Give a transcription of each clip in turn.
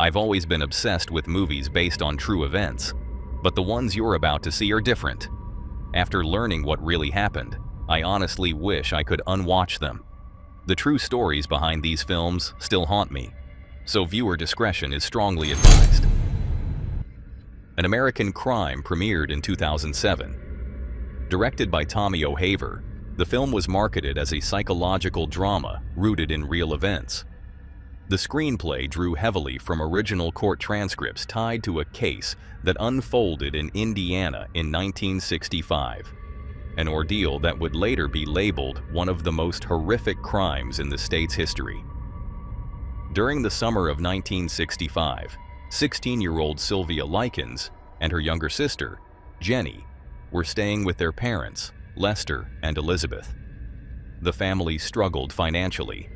I've always been obsessed with movies based on true events, but the ones you're about to see are different. After learning what really happened, I honestly wish I could unwatch them. The true stories behind these films still haunt me, so viewer discretion is strongly advised. An American Crime premiered in 2007. Directed by Tommy O'Haver, the film was marketed as a psychological drama rooted in real events. The screenplay drew heavily from original court transcripts tied to a case that unfolded in Indiana in 1965, an ordeal that would later be labeled one of the most horrific crimes in the state's history. During the summer of 1965, 16-year-old Sylvia Likens and her younger sister, Jenny, were staying with their parents, Lester and Elizabeth. The family struggled financially.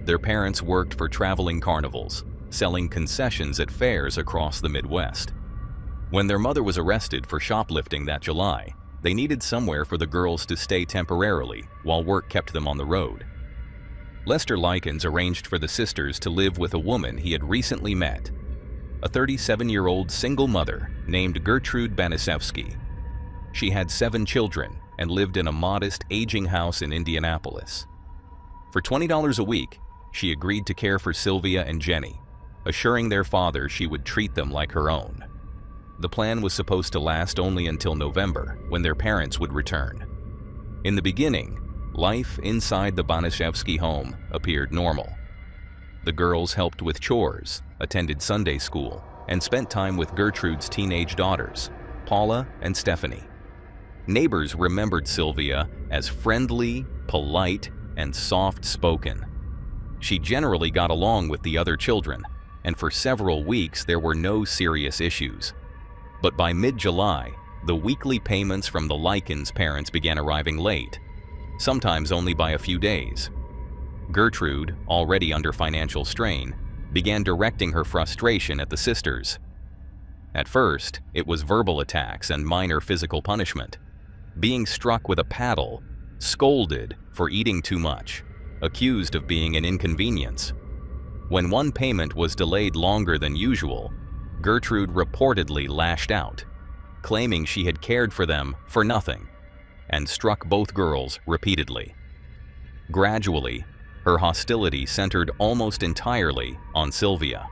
Their parents worked for traveling carnivals, selling concessions at fairs across the Midwest. When their mother was arrested for shoplifting that July, they needed somewhere for the girls to stay temporarily while work kept them on the road. Lester Likens arranged for the sisters to live with a woman he had recently met, a 37-year-old single mother named Gertrude Banisewski. She had 7 children and lived in a modest, aging house in Indianapolis. For $20 a week, she agreed to care for Sylvia and Jenny, assuring their father she would treat them like her own. The plan was supposed to last only until November, when their parents would return. In the beginning, life inside the Banisewski home appeared normal. The girls helped with chores, attended Sunday school, and spent time with Gertrude's teenage daughters, Paula and Stephanie. Neighbors remembered Sylvia as friendly, polite, and soft-spoken. She generally got along with the other children, and for several weeks there were no serious issues. But by mid-July, the weekly payments from the Likens parents began arriving late, sometimes only by a few days. Gertrude, already under financial strain, began directing her frustration at the sisters. At first, it was verbal attacks and minor physical punishment, being struck with a paddle, scolded for eating too much, accused of being an inconvenience. When one payment was delayed longer than usual, Gertrude reportedly lashed out, claiming she had cared for them for nothing, and struck both girls repeatedly. Gradually, her hostility centered almost entirely on Sylvia.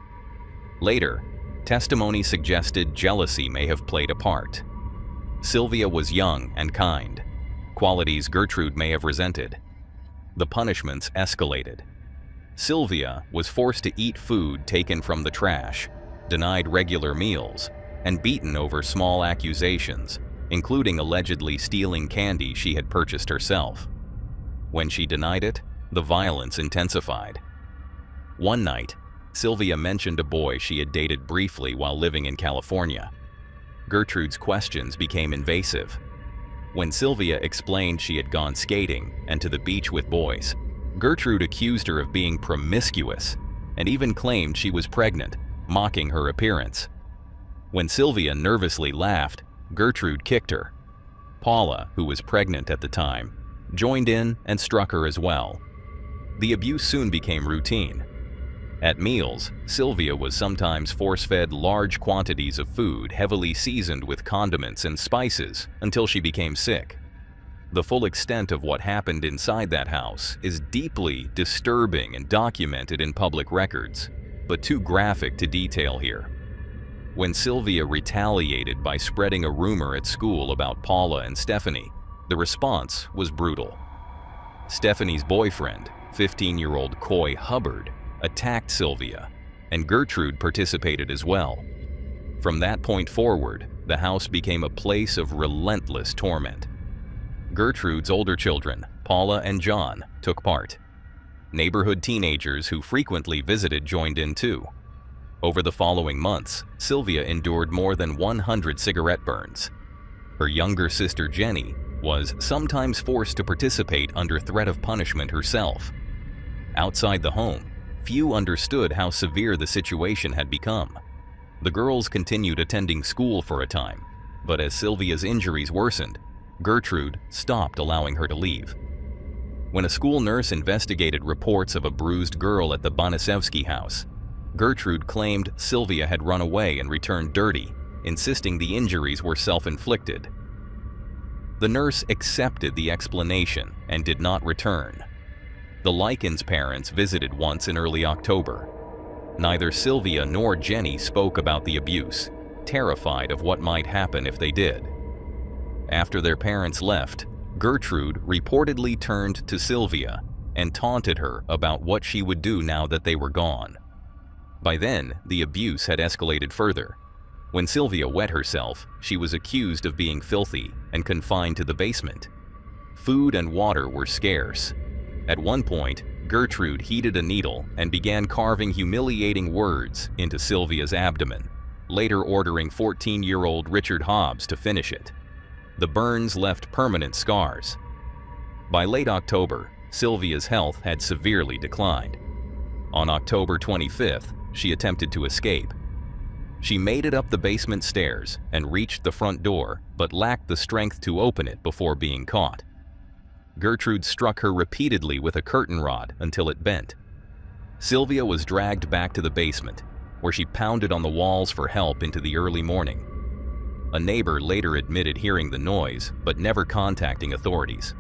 Later, testimony suggested jealousy may have played a part. Sylvia was young and kind, qualities Gertrude may have resented. The punishments escalated. Sylvia was forced to eat food taken from the trash, denied regular meals, and beaten over small accusations, including allegedly stealing candy she had purchased herself. When she denied it, the violence intensified. One night, Sylvia mentioned a boy she had dated briefly while living in California. Gertrude's questions became invasive. When Sylvia explained she had gone skating and to the beach with boys, Gertrude accused her of being promiscuous and even claimed she was pregnant, mocking her appearance. When Sylvia nervously laughed, Gertrude kicked her. Paula, who was pregnant at the time, joined in and struck her as well. The abuse soon became routine. At meals, Sylvia was sometimes force-fed large quantities of food heavily seasoned with condiments and spices until she became sick. The full extent of what happened inside that house is deeply disturbing and documented in public records, but too graphic to detail here. When Sylvia retaliated by spreading a rumor at school about Paula and Stephanie, the response was brutal. Stephanie's boyfriend, 15-year-old Coy Hubbard, attacked Sylvia, and Gertrude participated as well. From that point forward, the house became a place of relentless torment. Gertrude's older children, Paula and John, took part. Neighborhood teenagers who frequently visited joined in too. Over the following months, Sylvia endured more than 100 cigarette burns. Her younger sister Jenny was sometimes forced to participate under threat of punishment herself. Outside the home, few understood how severe the situation had become. The girls continued attending school for a time, but as Sylvia's injuries worsened, Gertrude stopped allowing her to leave. When a school nurse investigated reports of a bruised girl at the Banisewski house, Gertrude claimed Sylvia had run away and returned dirty, insisting the injuries were self-inflicted. The nurse accepted the explanation and did not return. The Likens parents visited once in early October. Neither Sylvia nor Jenny spoke about the abuse, terrified of what might happen if they did. After their parents left, Gertrude reportedly turned to Sylvia and taunted her about what she would do now that they were gone. By then, the abuse had escalated further. When Sylvia wet herself, she was accused of being filthy and confined to the basement. Food and water were scarce. At one point, Gertrude heated a needle and began carving humiliating words into Sylvia's abdomen, later ordering 14-year-old Richard Hobbs to finish it. The burns left permanent scars. By late October, Sylvia's health had severely declined. On October 25th, she attempted to escape. She made it up the basement stairs and reached the front door, but lacked the strength to open it before being caught. Gertrude struck her repeatedly with a curtain rod until it bent. Sylvia was dragged back to the basement, where she pounded on the walls for help into the early morning. A neighbor later admitted hearing the noise, but never contacting authorities.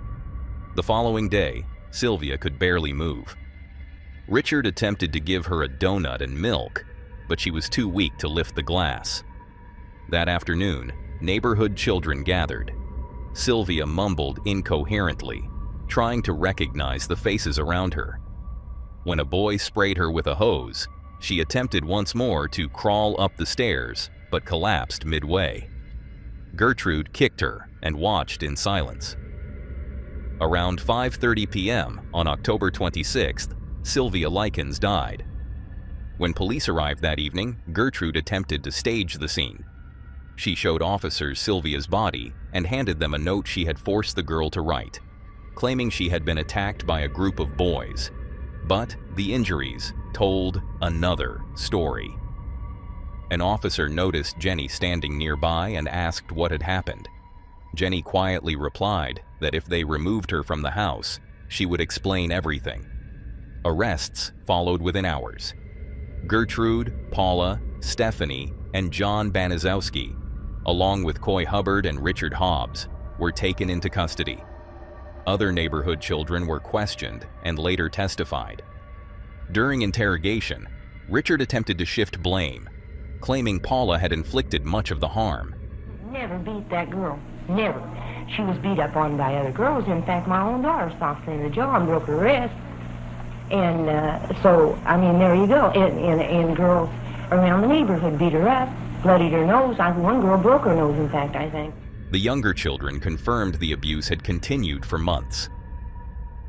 The following day, Sylvia could barely move. Richard attempted to give her a donut and milk, but she was too weak to lift the glass. That afternoon, neighborhood children gathered. Sylvia mumbled incoherently, trying to recognize the faces around her. When a boy sprayed her with a hose, she attempted once more to crawl up the stairs, but collapsed midway. Gertrude kicked her and watched in silence. Around 5:30 p.m. on October 26th, Sylvia Likens died. When police arrived that evening, Gertrude attempted to stage the scene. She showed officers Sylvia's body and handed them a note she had forced the girl to write, claiming she had been attacked by a group of boys. But the injuries told another story. An officer noticed Jenny standing nearby and asked what had happened. Jenny quietly replied that if they removed her from the house, she would explain everything. Arrests followed within hours. Gertrude, Paula, Stephanie, and John Banaszewski, along with Coy Hubbard and Richard Hobbs, were taken into custody. Other neighborhood children were questioned and later testified. During interrogation, Richard attempted to shift blame, claiming Paula had inflicted much of the harm. Never beat that girl, never. She was beat up on by other girls. In fact, my own daughter stopped her in the jaw and broke her wrist. And so, I mean, there you go. And girls around the neighborhood beat her up, bloodied her nose. One girl broke her nose, in fact, I think. The younger children confirmed the abuse had continued for months.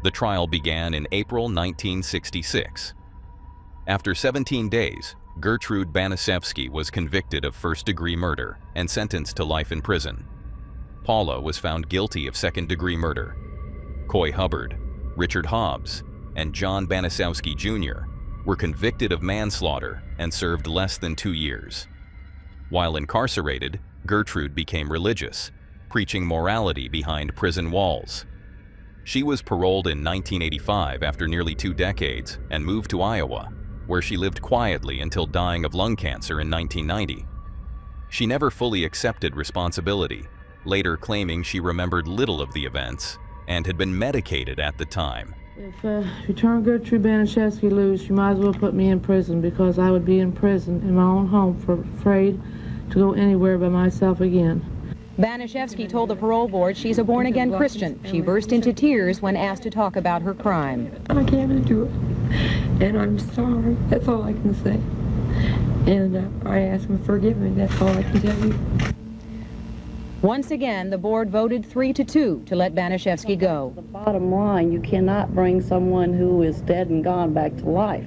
The trial began in April 1966. After 17 days, Gertrude Banaszewski was convicted of first-degree murder and sentenced to life in prison. Paula was found guilty of second-degree murder. Coy Hubbard, Richard Hobbs, and John Banaszewski Jr. were convicted of manslaughter and served less than 2 years. While incarcerated, Gertrude became religious, preaching morality behind prison walls. She was paroled in 1985 after nearly 2 decades and moved to Iowa, where she lived quietly until dying of lung cancer in 1990. She never fully accepted responsibility, later claiming she remembered little of the events and had been medicated at the time. If you turn Gertrude Banaszewski loose, you might as well put me in prison, because I would be in prison in my own home, afraid to go anywhere by myself again. Banaszewski told the parole board she's a born-again Christian. She burst into tears when asked to talk about her crime. I can't do it, and I'm sorry. That's all I can say. And I ask him to forgive me. That's all I can tell you. Once again, the board voted 3-2 to let Banaszewski go. The bottom line, you cannot bring someone who is dead and gone back to life.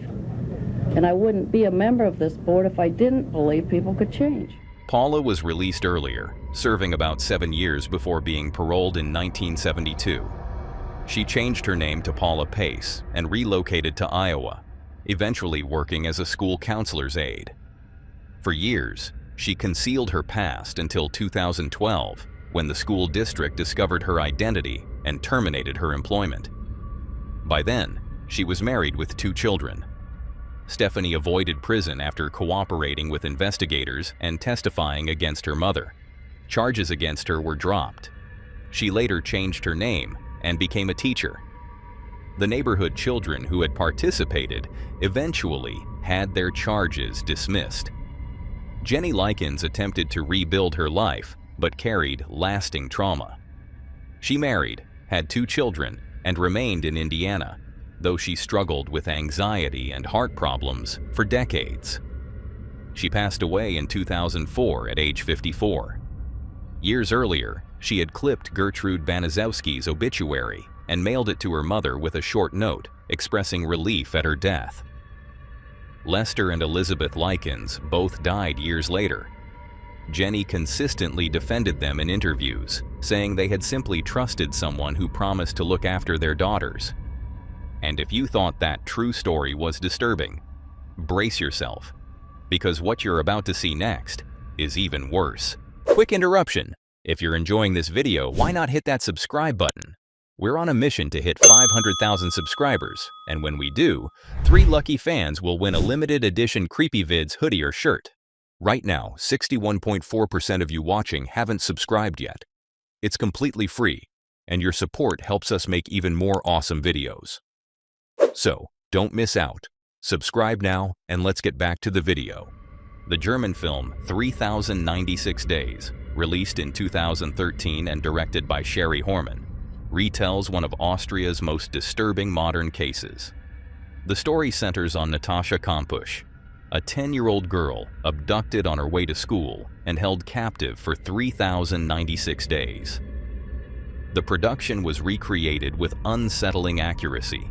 And I wouldn't be a member of this board if I didn't believe people could change. Paula was released earlier, serving about 7 years before being paroled in 1972. She changed her name to Paula Pace and relocated to Iowa, eventually working as a school counselor's aide. For years, she concealed her past until 2012, when the school district discovered her identity and terminated her employment. By then, she was married with 2 children. Stephanie avoided prison after cooperating with investigators and testifying against her mother. Charges against her were dropped. She later changed her name and became a teacher. The neighborhood children who had participated eventually had their charges dismissed. Jenny Likens attempted to rebuild her life, but carried lasting trauma. She married, had 2 children, and remained in Indiana, though she struggled with anxiety and heart problems for decades. She passed away in 2004 at age 54. Years earlier, she had clipped Gertrude Banaszewski's obituary and mailed it to her mother with a short note expressing relief at her death. Lester and Elizabeth Likens both died years later. Jenny consistently defended them in interviews, saying they had simply trusted someone who promised to look after their daughters. And if you thought that true story was disturbing, brace yourself, because what you're about to see next is even worse. Quick interruption. If you're enjoying this video, why not hit that subscribe button? We're on a mission to hit 500,000 subscribers, and when we do, 3 lucky fans will win a limited edition CreepyVids hoodie or shirt. Right now, 61.4% of you watching haven't subscribed yet. It's completely free, and your support helps us make even more awesome videos. So, don't miss out. Subscribe now, and let's get back to the video. The German film 3096 Days, released in 2013 and directed by Sherry Horman, retells one of Austria's most disturbing modern cases. The story centers on Natasha Kampusch, a 10-year-old girl abducted on her way to school and held captive for 3096 days. The production was recreated with unsettling accuracy.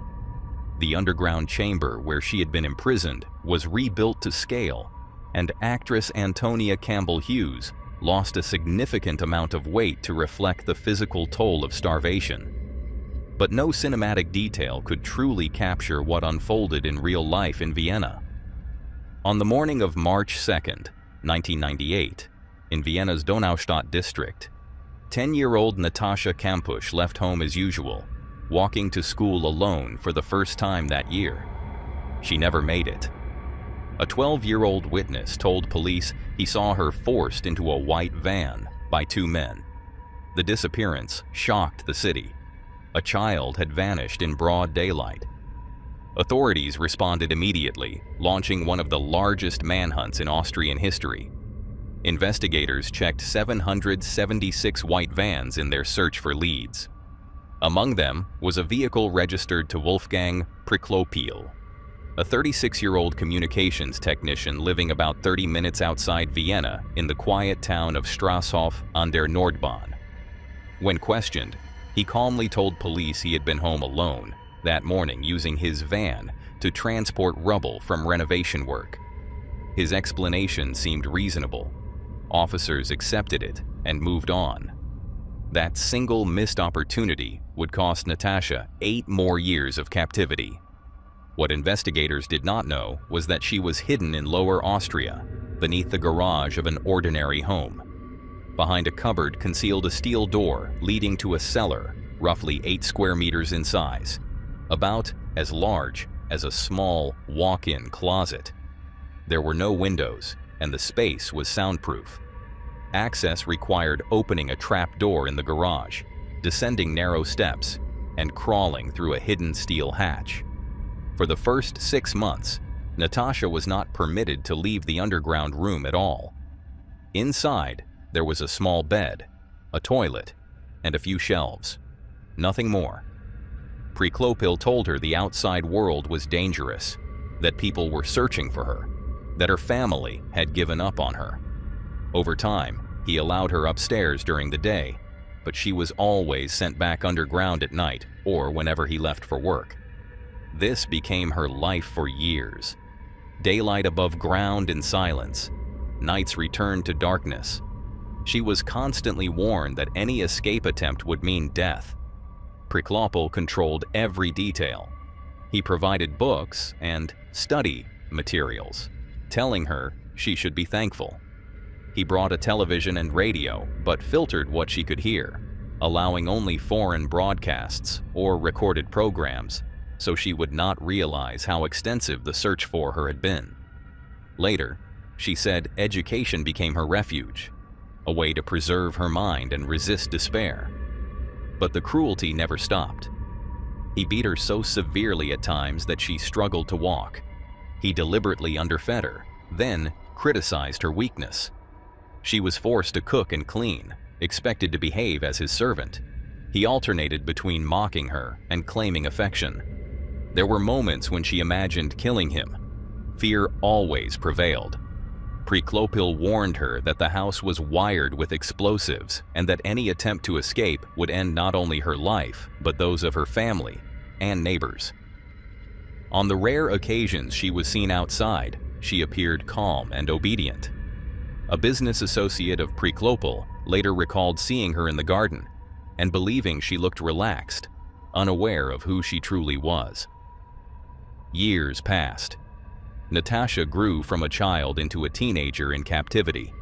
The underground chamber where she had been imprisoned was rebuilt to scale, and actress Antonia Campbell-Hughes lost a significant amount of weight to reflect the physical toll of starvation. But no cinematic detail could truly capture what unfolded in real life in Vienna. On the morning of March 2nd, 1998, in Vienna's Donaustadt district, 10-year-old Natasha Kampusch left home as usual, walking to school alone for the first time that year. She never made it. A 12-year-old witness told police he saw her forced into a white van by 2 men. The disappearance shocked the city. A child had vanished in broad daylight. Authorities responded immediately, launching one of the largest manhunts in Austrian history. Investigators checked 776 white vans in their search for leads. Among them was a vehicle registered to Wolfgang Fritzl, a 36-year-old communications technician living about 30 minutes outside Vienna in the quiet town of Strasshof an der Nordbahn. When questioned, he calmly told police he had been home alone that morning using his van to transport rubble from renovation work. His explanation seemed reasonable. Officers accepted it and moved on. That single missed opportunity would cost Natasha 8 more years of captivity. What investigators did not know was that she was hidden in Lower Austria, beneath the garage of an ordinary home. Behind a cupboard concealed a steel door leading to a cellar, roughly 8 square meters in size, about as large as a small walk-in closet. There were no windows, and the space was soundproof. Access required opening a trap door in the garage, descending narrow steps, and crawling through a hidden steel hatch. For the first 6 months, Natasha was not permitted to leave the underground room at all. Inside, there was a small bed, a toilet, and a few shelves. Nothing more. Fritzl told her the outside world was dangerous, that people were searching for her, that her family had given up on her. Over time, he allowed her upstairs during the day, but she was always sent back underground at night or whenever he left for work. This became her life for years. Daylight above ground in silence. Nights returned to darkness. She was constantly warned that any escape attempt would mean death. Fritzl controlled every detail. He provided books and study materials, telling her she should be thankful. He brought a television and radio, but filtered what she could hear, allowing only foreign broadcasts or recorded programs, so she would not realize how extensive the search for her had been. Later, she said education became her refuge, a way to preserve her mind and resist despair. But the cruelty never stopped. He beat her so severely at times that she struggled to walk. He deliberately underfed her, then criticized her weakness. She was forced to cook and clean, expected to behave as his servant. He alternated between mocking her and claiming affection. There were moments when she imagined killing him. Fear always prevailed. Fritzl warned her that the house was wired with explosives and that any attempt to escape would end not only her life, but those of her family and neighbors. On the rare occasions she was seen outside, she appeared calm and obedient. A business associate of Fritzl later recalled seeing her in the garden and believing she looked relaxed, unaware of who she truly was. Years passed. Natasha grew from a child into a teenager in captivity.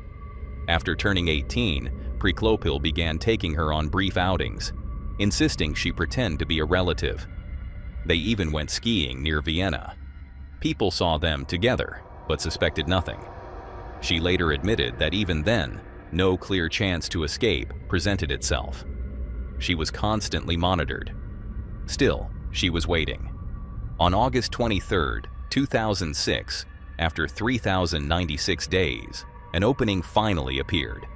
After turning 18, Fritzl began taking her on brief outings, insisting she pretend to be a relative. They even went skiing near Vienna. People saw them together, but suspected nothing. She later admitted that even then, no clear chance to escape presented itself. She was constantly monitored. Still, she was waiting. On August 23, 2006, after 3,096 days, an opening finally appeared.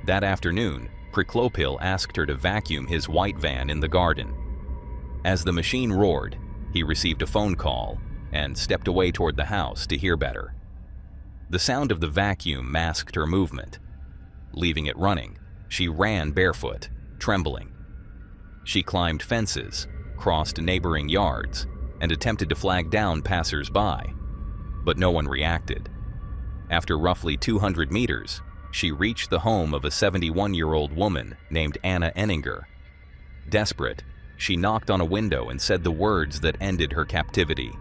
That afternoon, Fritzl asked her to vacuum his white van in the garden. As the machine roared, he received a phone call and stepped away toward the house to hear better. The sound of the vacuum masked her movement. Leaving it running, she ran barefoot, trembling. She climbed fences, crossed neighboring yards, and attempted to flag down passers-by, but no one reacted. After roughly 200 meters, she reached the home of a 71-year-old woman named Anna Enninger. Desperate, she knocked on a window and said the words that ended her captivity.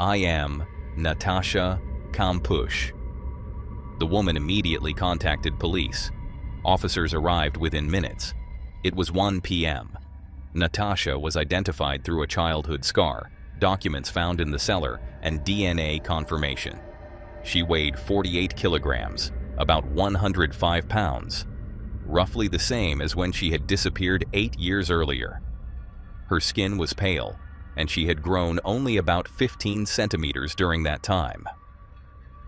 "I am Natasha Kampusch." The woman immediately contacted police. Officers arrived within minutes. It was 1 p.m. Natasha was identified through a childhood scar, documents found in the cellar, and DNA confirmation. She weighed 48 kilograms, about 105 pounds, roughly the same as when she had disappeared 8 years earlier. Her skin was pale, and she had grown only about 15 centimeters during that time.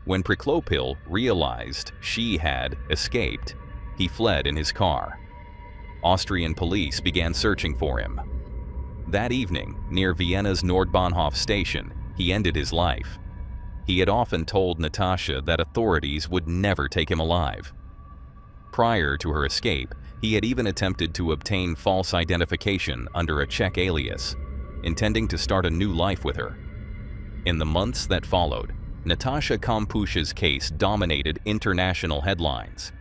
When Fritzl realized she had escaped, he fled in his car. Austrian police began searching for him. That evening, near Vienna's Nordbahnhof station, he ended his life. He had often told Natasha that authorities would never take him alive. Prior to her escape, he had even attempted to obtain false identification under a Czech alias, intending to start a new life with her. In the months that followed, Natasha Kampusch's case dominated international headlines,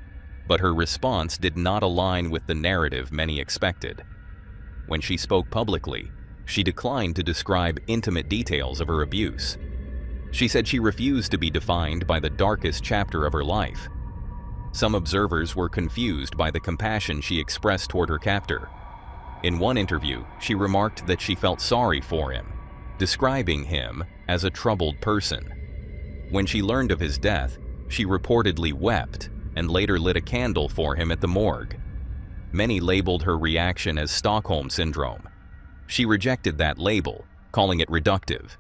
but her response did not align with the narrative many expected. When she spoke publicly, she declined to describe intimate details of her abuse. She said she refused to be defined by the darkest chapter of her life. Some observers were confused by the compassion she expressed toward her captor. In one interview, she remarked that she felt sorry for him, describing him as a troubled person. When she learned of his death, she reportedly wept and later lit a candle for him at the morgue. Many labeled her reaction as Stockholm Syndrome. She rejected that label, calling it reductive.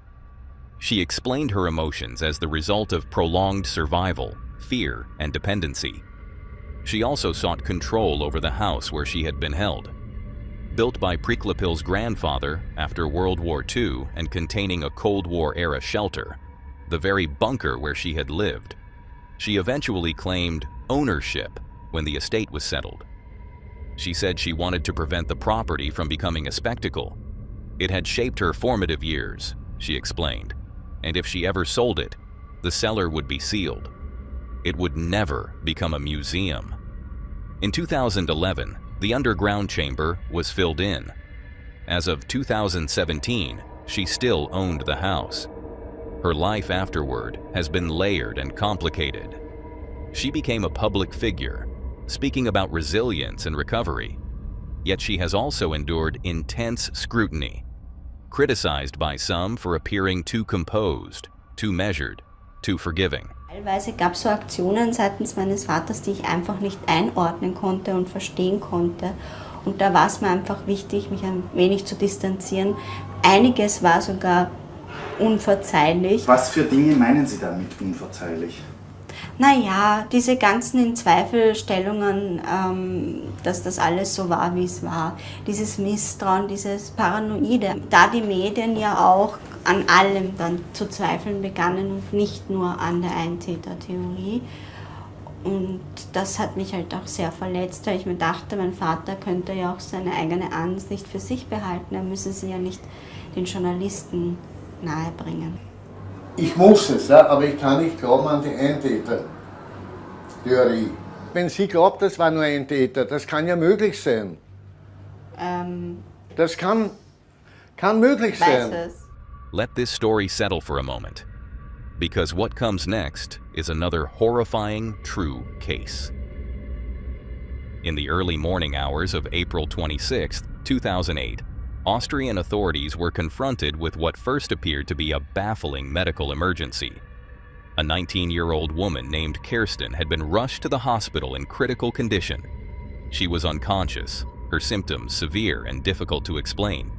She explained her emotions as the result of prolonged survival, fear, and dependency. She also sought control over the house where she had been held. Built by Fritzl's grandfather after World War II and containing a Cold War-era shelter, the very bunker where she had lived, she eventually claimed ownership when the estate was settled. She said she wanted to prevent the property from becoming a spectacle. It had shaped her formative years, she explained, and if she ever sold it, the cellar would be sealed. It would never become a museum. In 2011, the underground chamber was filled in. As of 2017, she still owned the house. Her life afterward has been layered and complicated. She became a public figure, speaking about resilience and recovery. Yet she has also endured intense scrutiny. criticized by some for appearing too composed, too measured, too forgiving. Teilweise gab es so Aktionen seitens meines Vaters, die ich einfach nicht einordnen konnte und verstehen konnte. Und da war es mir einfach wichtig, mich ein wenig zu distanzieren. Einiges war sogar unverzeihlich. Was für Dinge meinen Sie damit unverzeihlich? Naja, diese ganzen Inzweifelstellungen, dass das alles so war, wie es war. Dieses Misstrauen, dieses Paranoide. Da die Medien ja auch an allem dann zu zweifeln begannen und nicht nur an der Eintätertheorie. Und das hat mich halt auch sehr verletzt, weil ich mir dachte, mein Vater könnte ja auch seine eigene Ansicht für sich behalten. Er müsse sie ja nicht den Journalisten nahebringen. Ich muss es, ja, aber ich kann nicht glauben an die Eintäter-Theorie. Wenn sie glaubt, das war nur ein Täter, das kann ja möglich sein. Das kann möglich sein. Let this story settle for a moment, because what comes next is another horrifying true case. In the early morning hours of April 26, 2008, Austrian authorities were confronted with what first appeared to be a baffling medical emergency. A 19-year-old woman named Kirsten had been rushed to the hospital in critical condition. She was unconscious, her symptoms severe and difficult to explain.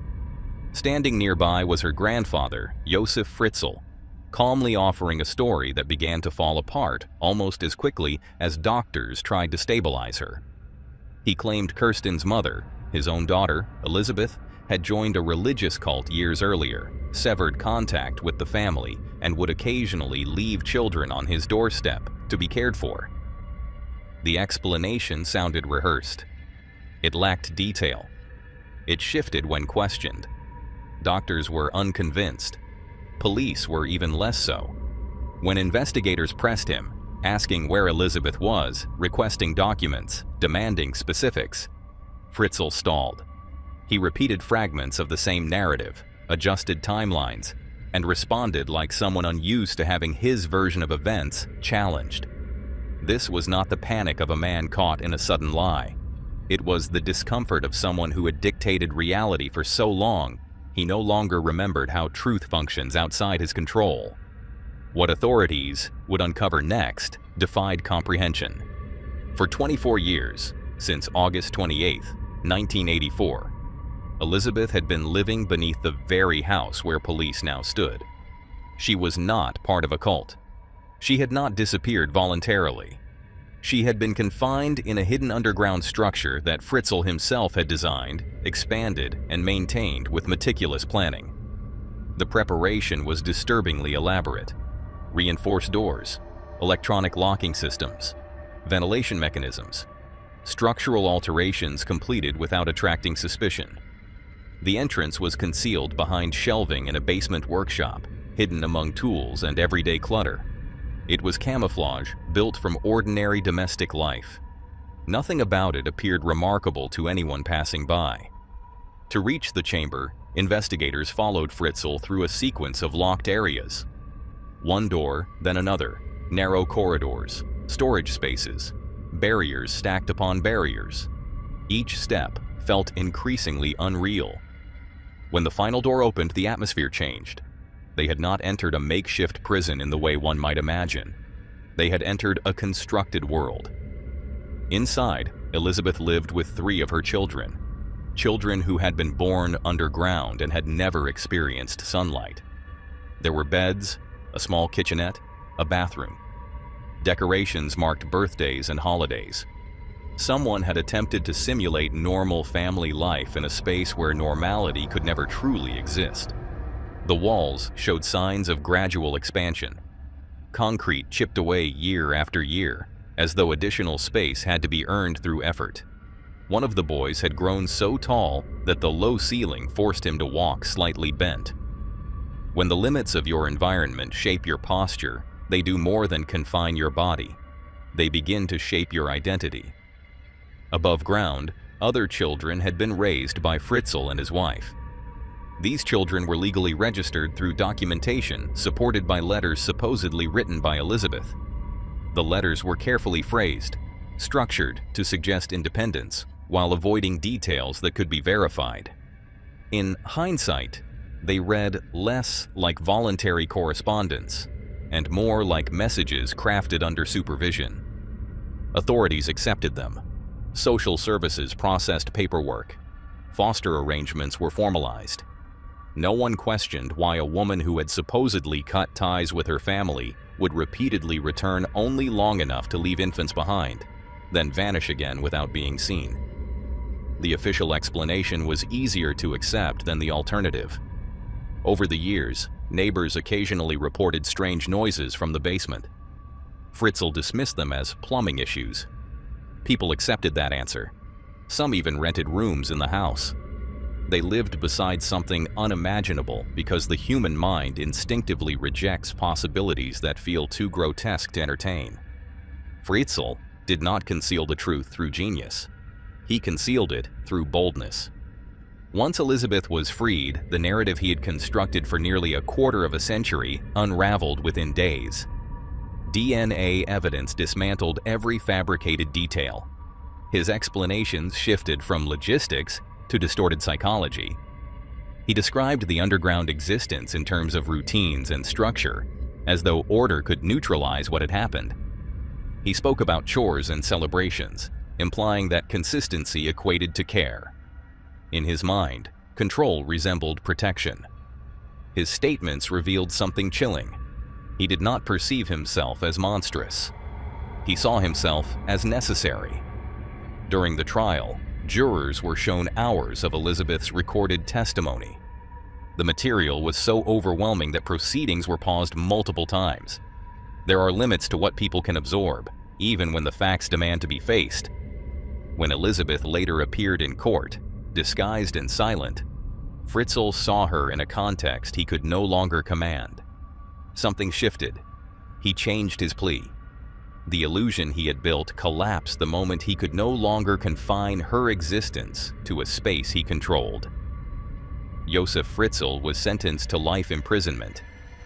Standing nearby was her grandfather, Josef Fritzl, calmly offering a story that began to fall apart almost as quickly as doctors tried to stabilize her. He claimed Kirsten's mother, his own daughter, Elizabeth, had joined a religious cult years earlier, severed contact with the family, and would occasionally leave children on his doorstep to be cared for. The explanation sounded rehearsed. It lacked detail. It shifted when questioned. Doctors were unconvinced. Police were even less so. When investigators pressed him, asking where Elizabeth was, requesting documents, demanding specifics, Fritzl stalled. He repeated fragments of the same narrative, adjusted timelines, and responded like someone unused to having his version of events challenged. This was not the panic of a man caught in a sudden lie. It was the discomfort of someone who had dictated reality for so long, he no longer remembered how truth functions outside his control. What authorities would uncover next defied comprehension. For 24 years, since August 28, 1984, Elizabeth had been living beneath the very house where police now stood. She was not part of a cult. She had not disappeared voluntarily. She had been confined in a hidden underground structure that Fritzl himself had designed, expanded, and maintained with meticulous planning. The preparation was disturbingly elaborate. Reinforced doors, electronic locking systems, ventilation mechanisms, structural alterations completed without attracting suspicion. The entrance was concealed behind shelving in a basement workshop, hidden among tools and everyday clutter. It was camouflage built from ordinary domestic life. Nothing about it appeared remarkable to anyone passing by. To reach the chamber, investigators followed Fritzl through a sequence of locked areas. One door, then another, narrow corridors, storage spaces, barriers stacked upon barriers. Each step felt increasingly unreal. When the final door opened, the atmosphere changed. They had not entered a makeshift prison in the way one might imagine. They had entered a constructed world. Inside, Elizabeth lived with 3 of her children. Children who had been born underground and had never experienced sunlight. There were beds, a small kitchenette, a bathroom. Decorations marked birthdays and holidays. Someone had attempted to simulate normal family life in a space where normality could never truly exist. The walls showed signs of gradual expansion. Concrete chipped away year after year, as though additional space had to be earned through effort. One of the boys had grown so tall that the low ceiling forced him to walk slightly bent. When the limits of your environment shape your posture, they do more than confine your body. They begin to shape your identity. Above ground, other children had been raised by Fritzl and his wife. These children were legally registered through documentation supported by letters supposedly written by Elizabeth. The letters were carefully phrased, structured to suggest independence, while avoiding details that could be verified. In hindsight, They read less like voluntary correspondence and more like messages crafted under supervision. Authorities accepted them. Social services processed paperwork. Foster arrangements were formalized. No one questioned why a woman who had supposedly cut ties with her family would repeatedly return only long enough to leave infants behind, then vanish again without being seen. The official explanation was easier to accept than the alternative. Over the years, neighbors occasionally reported strange noises from the basement. Fritzl dismissed them as plumbing issues. People accepted that answer. Some even rented rooms in the house. They lived beside something unimaginable because the human mind instinctively rejects possibilities that feel too grotesque to entertain. Fritzl did not conceal the truth through genius. He concealed it through boldness. Once Elizabeth was freed, the narrative he had constructed for nearly a quarter of a century unraveled within days. DNA evidence dismantled every fabricated detail. His explanations shifted from logistics to distorted psychology. He described the underground existence in terms of routines and structure, as though order could neutralize what had happened. He spoke about chores and celebrations, implying that consistency equated to care. In his mind, control resembled protection. His statements revealed something chilling. He did not perceive himself as monstrous. He saw himself as necessary. During the trial, jurors were shown hours of Elizabeth's recorded testimony. The material was so overwhelming that proceedings were paused multiple times. There are limits to what people can absorb, even when the facts demand to be faced. When Elizabeth later appeared in court, disguised and silent, Fritzl saw her in a context he could no longer command. Something shifted. He changed his plea. The illusion he had built collapsed the moment he could no longer confine her existence to a space he controlled. Josef Fritzl was sentenced to life imprisonment.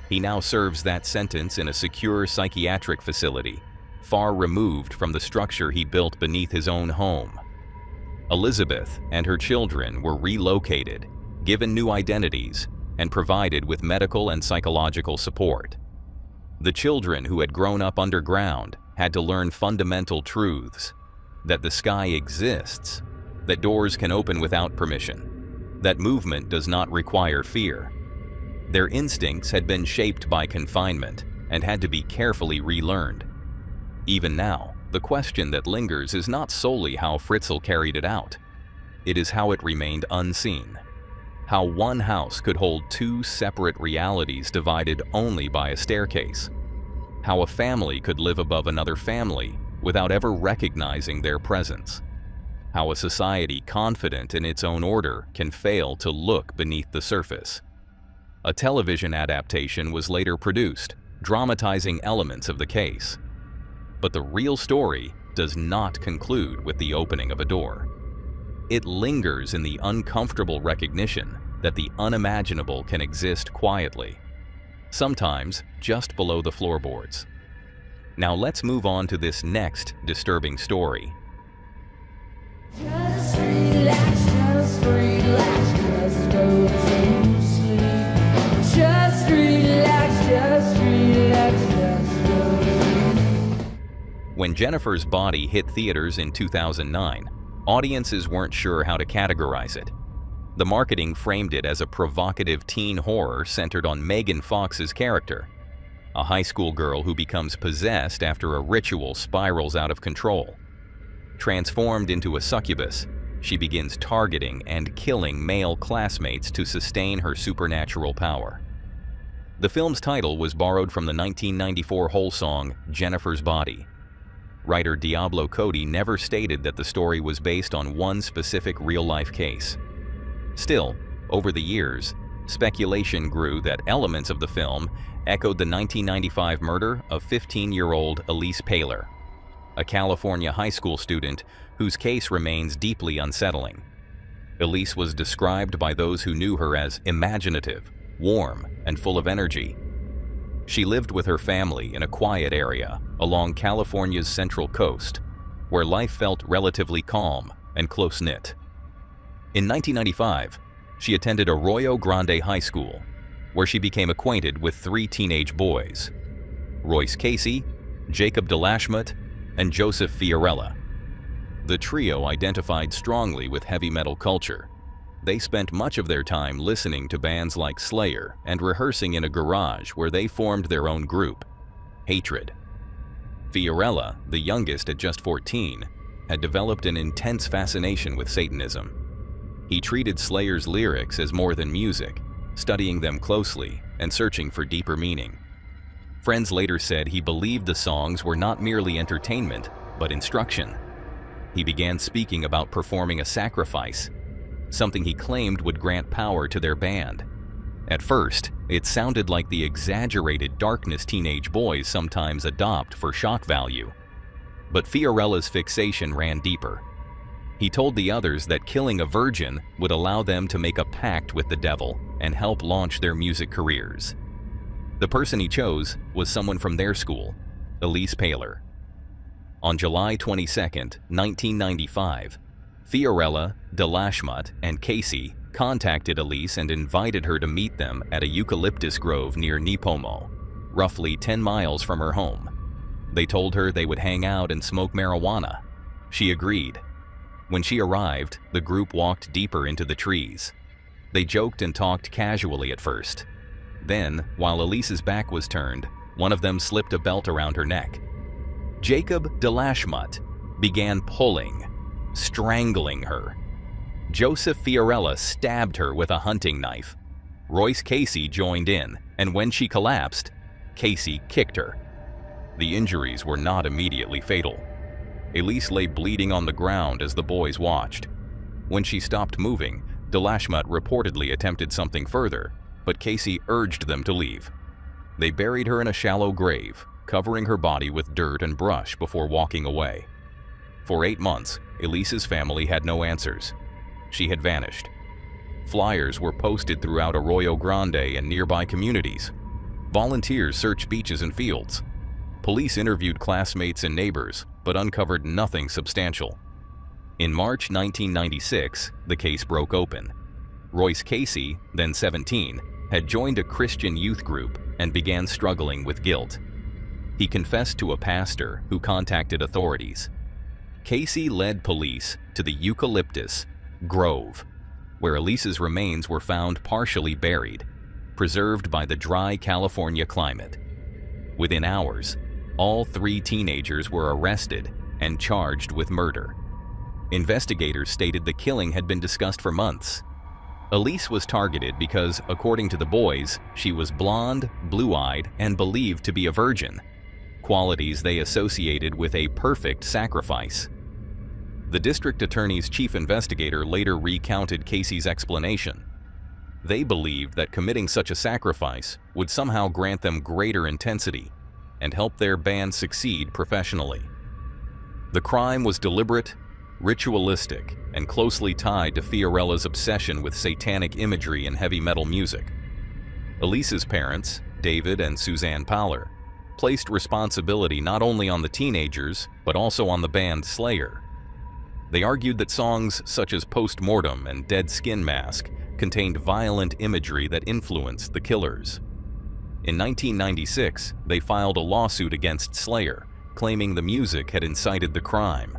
He now serves that sentence in a secure psychiatric facility, far removed from the structure he built beneath his own home. Elizabeth and her children were relocated, given new identities, and provided with medical and psychological support. The children who had grown up underground had to learn fundamental truths: that the sky exists, that doors can open without permission, that movement does not require fear. Their instincts had been shaped by confinement and had to be carefully relearned. Even now, the question that lingers is not solely how Fritzl carried it out. It is how it remained unseen. How one house could hold two separate realities divided only by a staircase. How a family could live above another family without ever recognizing their presence. How a society confident in its own order can fail to look beneath the surface. A television adaptation was later produced, dramatizing elements of the case. But the real story does not conclude with the opening of a door. It lingers in the uncomfortable recognition that the unimaginable can exist quietly, sometimes just below the floorboards. Now let's move on to this next disturbing story. Just relax, just relax, just go to sleep. Just relax, just relax, just go to sleep. When Jennifer's Body hit theaters in 2009, audiences weren't sure how to categorize it. The marketing framed it as a provocative teen horror centered on Megan Fox's character, a high school girl who becomes possessed after a ritual spirals out of control. Transformed into a succubus, she begins targeting and killing male classmates to sustain her supernatural power. The film's title was borrowed from the 1994 Hole song Jennifer's Body. Writer Diablo Cody never stated that the story was based on one specific real-life case. Still, over the years, speculation grew that elements of the film echoed the 1995 murder of 15-year-old Elyse Pahler, a California high school student whose case remains deeply unsettling. Elyse was described by those who knew her as imaginative, warm, and full of energy. She lived with her family in a quiet area along California's Central Coast, where life felt relatively calm and close-knit. In 1995, She attended Arroyo Grande High School, where she became acquainted with 3 teenage boys: Royce Casey, Jacob DeLashmutt, and Joseph Fiorella. The trio identified strongly with heavy metal culture. They spent much of their time listening to bands like Slayer and rehearsing in a garage where they formed their own group, Hatred. Fiorella, the youngest at just 14, had developed an intense fascination with Satanism. He treated Slayer's lyrics as more than music, studying them closely and searching for deeper meaning. Friends later said he believed the songs were not merely entertainment, but instruction. He began speaking about performing a sacrifice, something he claimed would grant power to their band. At first, it sounded like the exaggerated darkness teenage boys sometimes adopt for shock value. But Fiorella's fixation ran deeper. He told the others that killing a virgin would allow them to make a pact with the devil and help launch their music careers. The person he chose was someone from their school, Elyse Pahler. On July 22, 1995, Fiorella, DeLashmutt, and Casey contacted Elyse and invited her to meet them at a eucalyptus grove near Nipomo, roughly 10 miles from her home. They told her they would hang out and smoke marijuana. She agreed. When she arrived, the group walked deeper into the trees. They joked and talked casually at first. Then, while Elyse's back was turned, one of them slipped a belt around her neck. Jacob DeLashmutt began pulling, strangling her. Joseph Fiorella stabbed her with a hunting knife. Royce Casey joined in, and when she collapsed, Casey kicked her. The injuries were not immediately fatal. Elyse lay bleeding on the ground as the boys watched. When she stopped moving, DeLashmutt reportedly attempted something further, but Casey urged them to leave. They buried her in a shallow grave, covering her body with dirt and brush before walking away. For 8 months, Elyse's family had no answers. She had vanished. Flyers were posted throughout Arroyo Grande and nearby communities. Volunteers searched beaches and fields. Police interviewed classmates and neighbors, but uncovered nothing substantial. In March 1996, the case broke open. Royce Casey, then 17, had joined a Christian youth group and began struggling with guilt. He confessed to a pastor who contacted authorities. Casey led police to the Eucalyptus Grove, where Elyse's remains were found partially buried, preserved by the dry California climate. Within hours, all 3 teenagers were arrested and charged with murder. Investigators stated the killing had been discussed for months. Elyse was targeted because, according to the boys, she was blonde, blue-eyed, and believed to be a virgin, qualities they associated with a perfect sacrifice. The district attorney's chief investigator later recounted Casey's explanation. They believed that committing such a sacrifice would somehow grant them greater intensity and help their band succeed professionally. The crime was deliberate, ritualistic, and closely tied to Fiorella's obsession with satanic imagery and heavy metal music. Elyse's parents, David and Suzanne Pahler, placed responsibility not only on the teenagers, but also on the band Slayer. They argued that songs such as Postmortem and Dead Skin Mask contained violent imagery that influenced the killers. In 1996, they filed a lawsuit against Slayer, claiming the music had incited the crime.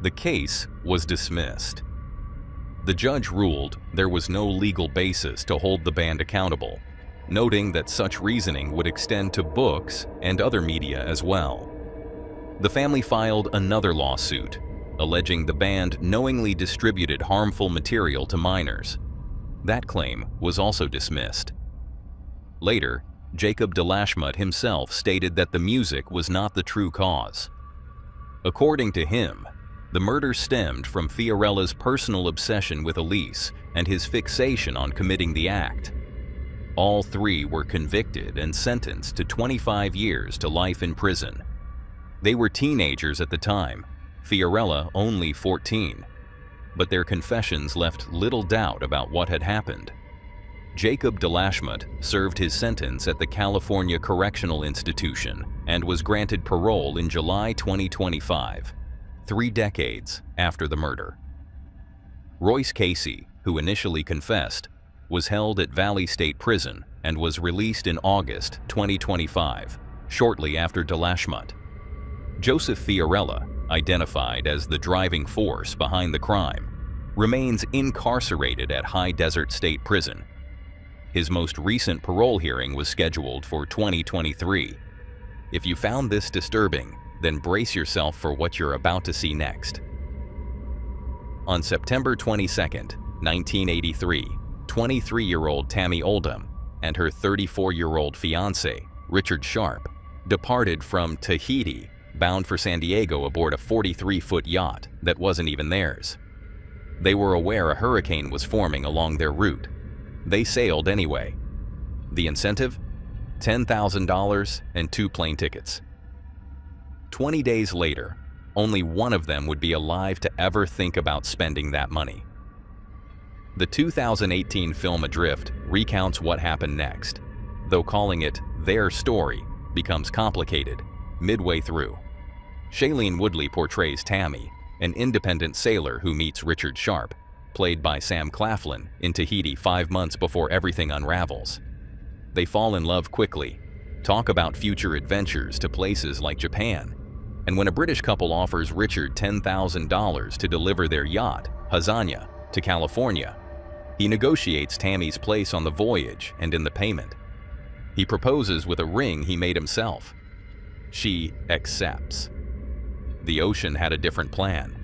The case was dismissed. The judge ruled there was no legal basis to hold the band accountable, noting that such reasoning would extend to books and other media as well. The family filed another lawsuit, alleging the band knowingly distributed harmful material to minors. That claim was also dismissed. Later, Jacob DeLashmutt himself stated that the music was not the true cause. According to him, the murder stemmed from Fiorella's personal obsession with Elyse and his fixation on committing the act. All 3 were convicted and sentenced to 25 years to life in prison. They were teenagers at the time, Fiorella only 14, but their confessions left little doubt about what had happened. Jacob DeLashmutt served his sentence at the California Correctional Institution and was granted parole in July 2025, 3 decades after the murder. Royce Casey, who initially confessed, was held at Valley State Prison and was released in August 2025, shortly after Delashmut. Joseph Fiorella, identified as the driving force behind the crime, remains incarcerated at High Desert State Prison. His most recent parole hearing was scheduled for 2023. If you found this disturbing, then brace yourself for what you're about to see next. On September 22, 1983, 23-year-old Tammy Oldham and her 34-year-old fiancé, Richard Sharp, departed from Tahiti, bound for San Diego aboard a 43-foot yacht that wasn't even theirs. They were aware a hurricane was forming along their route. They sailed anyway. The incentive? $10,000 and 2 plane tickets. 20 days later, only one of them would be alive to ever think about spending that money. The 2018 film Adrift recounts what happened next, though calling it their story becomes complicated midway through. Shailene Woodley portrays Tammy, an independent sailor who meets Richard Sharp, played by Sam Claflin, in Tahiti 5 months before everything unravels. They fall in love quickly, talk about future adventures to places like Japan, and when a British couple offers Richard $10,000 to deliver their yacht, Hazania, to California, he negotiates Tammy's place on the voyage and in the payment. He proposes with a ring he made himself. She accepts. The ocean had a different plan.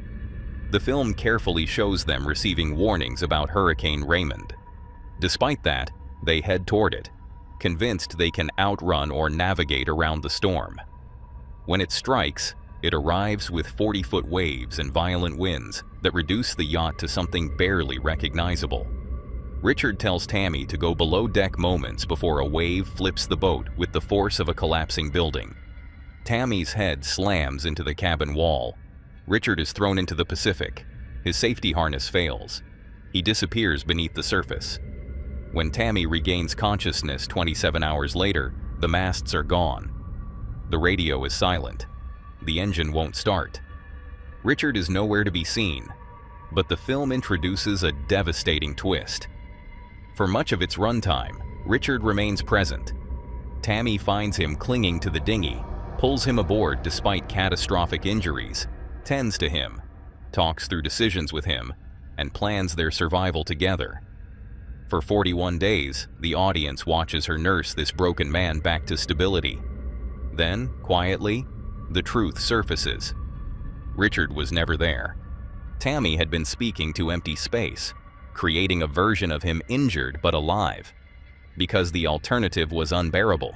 The film carefully shows them receiving warnings about Hurricane Raymond. Despite that, they head toward it, convinced they can outrun or navigate around the storm. When it strikes, it arrives with 40-foot waves and violent winds that reduce the yacht to something barely recognizable. Richard tells Tammy to go below deck moments before a wave flips the boat with the force of a collapsing building. Tammy's head slams into the cabin wall. Richard is thrown into the Pacific. His safety harness fails. He disappears beneath the surface. When Tammy regains consciousness 27 hours later, the masts are gone. The radio is silent. The engine won't start. Richard is nowhere to be seen, but the film introduces a devastating twist. For much of its runtime, Richard remains present. Tammy finds him clinging to the dinghy, pulls him aboard despite catastrophic injuries, tends to him, talks through decisions with him, and plans their survival together. For 41 days, the audience watches her nurse this broken man back to stability. Then, quietly, the truth surfaces. Richard was never there. Tammy had been speaking to empty space, creating a version of him injured but alive, because the alternative was unbearable.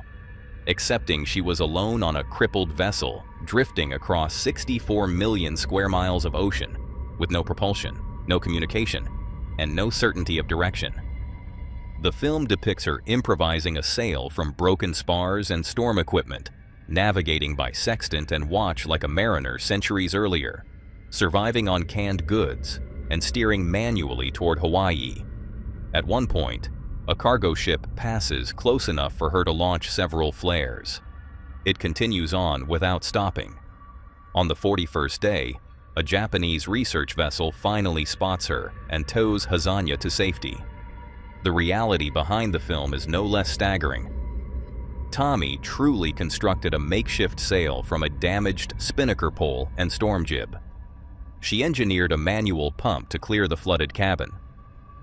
Accepting she was alone on a crippled vessel, drifting across 64 million square miles of ocean, with no propulsion, no communication, and no certainty of direction. The film depicts her improvising a sail from broken spars and storm equipment, navigating by sextant and watch like a mariner centuries earlier, surviving on canned goods, and steering manually toward Hawaii. At one point, a cargo ship passes close enough for her to launch several flares. It continues on without stopping. On the 41st day, a Japanese research vessel finally spots her and tows Hazania to safety. The reality behind the film is no less staggering. Tommy truly constructed a makeshift sail from a damaged spinnaker pole and storm jib. She engineered a manual pump to clear the flooded cabin.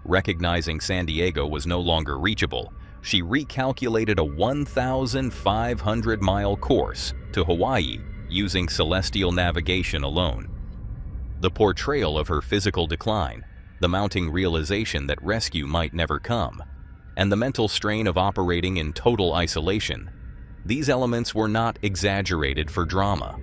Recognizing San Diego was no longer reachable, she recalculated a 1,500-mile course to Hawaii using celestial navigation alone. The portrayal of her physical decline, the mounting realization that rescue might never come, and the mental strain of operating in total isolation, these elements were not exaggerated for drama.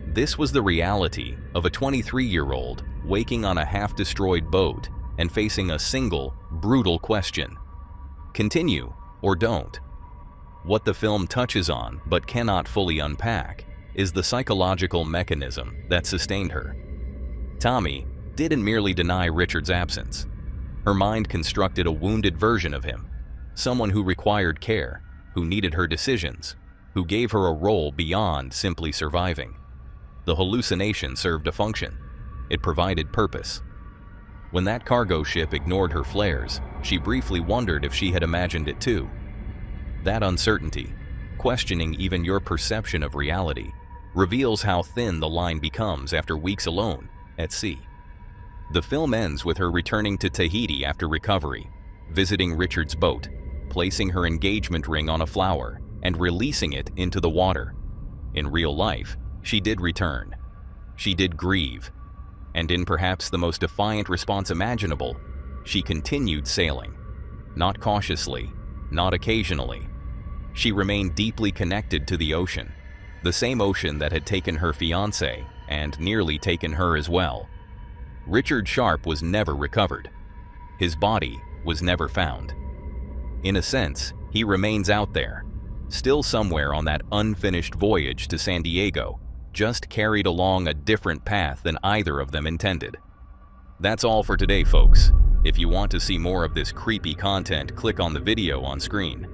This was the reality of a 23-year-old waking on a half-destroyed boat and facing a single, brutal question: continue or don't? What the film touches on but cannot fully unpack is the psychological mechanism that sustained her. Tommy didn't merely deny Richard's absence. Her mind constructed a wounded version of him, someone who required care, who needed her decisions, who gave her a role beyond simply surviving. The hallucination served a function. It provided purpose. When that cargo ship ignored her flares, she briefly wondered if she had imagined it too. That uncertainty, questioning even your perception of reality, reveals how thin the line becomes after weeks alone at sea. The film ends with her returning to Tahiti after recovery, visiting Richard's boat, placing her engagement ring on a flower, and releasing it into the water. In real life, she did return. She did grieve. And in perhaps the most defiant response imaginable, she continued sailing. Not cautiously, not occasionally. She remained deeply connected to the ocean, the same ocean that had taken her fiancé and nearly taken her as well. Richard Sharp was never recovered. His body was never found. In a sense, he remains out there, still somewhere on that unfinished voyage to San Diego, just carried along a different path than either of them intended. That's all for today, folks. If you want to see more of this creepy content, click on the video on screen.